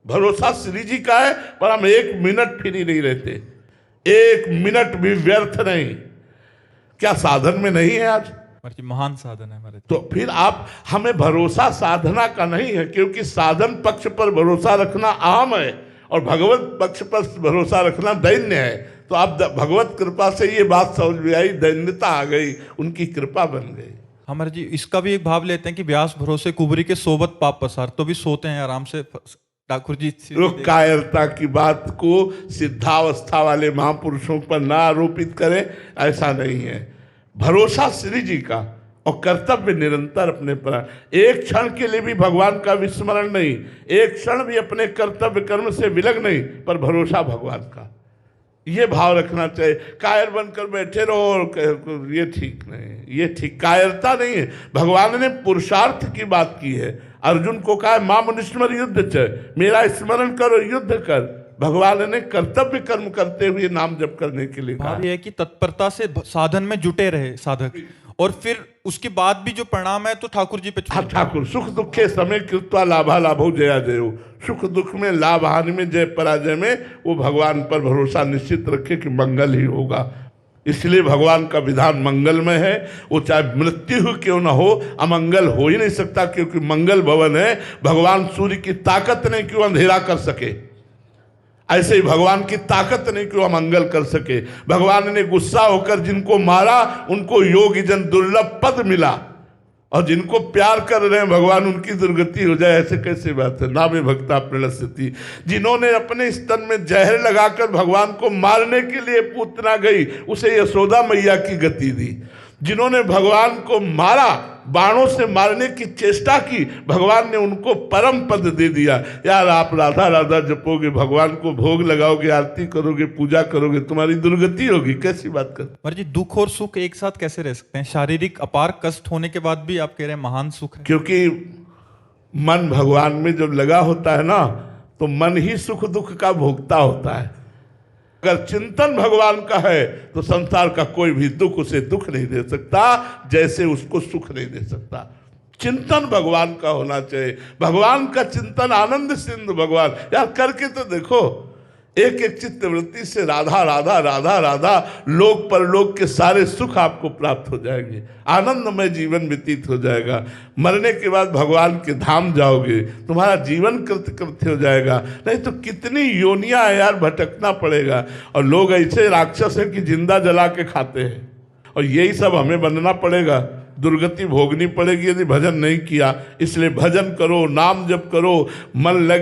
भरोसा श्री जी का है, पर हम एक मिनट फ्री नहीं रहते, एक मिनट भी व्यर्थ नहीं। क्या साधन में नहीं है आज? महान साधन है हमारे। तो फिर आप, हमें भरोसा साधना का नहीं है, क्योंकि साधन पक्ष पर भरोसा रखना आम है और भगवत पक्ष पर भरोसा रखना दैन्य है। तो आप भगवत कृपा से ये बात समझ में आई, दैन्यता आ गई, उनकी कृपा बन गई। हमारे जी इसका भी एक भाव लेते हैं कि व्यास भरोसे कुबरी के सोबत पाप पसार, तो भी सोते हैं आराम से ठाकुर जी। लोग कायरता की बात को सिद्धावस्था वाले महापुरुषों पर ना आरोपित करें, ऐसा नहीं है। भरोसा श्री जी का और कर्तव्य निरंतर अपने पर। एक क्षण के लिए भी भगवान का विस्मरण नहीं, एक क्षण भी अपने कर्तव्य कर्म से विलग नहीं, पर भरोसा भगवान का, ये भाव रखना चाहिए। कायर बनकर बैठे रहो और ये ठीक नहीं, ये ठीक कायरता नहीं है। भगवान ने पुरुषार्थ की बात की है, अर्जुन को कहा मां मनुष्मर युद्ध च, मेरा स्मरण करो, युद्ध कर। भगवान ने कर्तव्य कर्म करते हुए नाम जप करने के लिए कहा। ये है कि तत्परता से साधन में जुटे रहे साधक, और फिर उसके बाद भी जो परिणाम है तो ठाकुर जी पे। हाँ, ठाकुर सुख दुखे समय कृत्वा लाभा लाभो जया जयो। सुख दुख में, लाभ हानि में, जय पराजय में वो भगवान पर भरोसा निश्चित रखे कि मंगल ही होगा। इसलिए भगवान का विधान मंगलमय है। वो चाहे मृत्यु क्यों ना हो, अमंगल हो ही नहीं सकता, क्योंकि मंगल भवन है। भगवान सूर्य की ताकत नहीं क्यों अंधेरा कर सके, ऐसे ही भगवान की ताकत नहीं क्यों अमंगल कर सके। भगवान ने गुस्सा होकर जिनको मारा उनको योगी जन दुर्लभ पद मिला, और जिनको प्यार कर रहे हैं भगवान उनकी दुर्गति हो जाए, ऐसे कैसे बात है। नामे भक्ता प्रणश्यति। जिन्होंने अपने स्तन में जहर लगाकर भगवान को मारने के लिए पूतना गई, उसे यशोदा मैया की गति दी। जिन्होंने भगवान को मारा, बाणों से मारने की चेष्टा की, भगवान ने उनको परम पद दे दिया। यार आप राधा राधा जपोगे, भगवान को भोग लगाओगे, आरती करोगे, पूजा करोगे, तुम्हारी दुर्गति होगी, कैसी बात कर। जी दुख और सुख एक साथ कैसे रह सकते हैं? शारीरिक अपार कष्ट होने के बाद भी आप कह रहे हैं महान सुख है। क्योंकि मन भगवान में जब लगा होता है ना, तो मन ही सुख दुख का भोगता होता है। अगर चिंतन भगवान का है तो संसार का कोई भी दुख उसे दुख नहीं दे सकता, जैसे उसको सुख नहीं दे सकता। चिंतन भगवान का होना चाहिए, भगवान का चिंतन, आनंद सिंधु भगवान। यार करके तो देखो, एक एक चित्त वृत्ति से राधा राधा राधा राधा, लोक परलोक के सारे सुख आपको प्राप्त हो जाएंगे, आनंदमय जीवन व्यतीत हो जाएगा। मरने के बाद भगवान के धाम जाओगे, तुम्हारा जीवन कृत्य हो जाएगा। नहीं तो कितनी योनियां है यार, भटकना पड़ेगा। और लोग ऐसे राक्षस हैं कि जिंदा जला के खाते हैं, और यही सब हमें बनना पड़ेगा, दुर्गति भोगनी पड़ेगी यदि भजन नहीं किया। इसलिए भजन करो, नाम जप करो, मन लगे।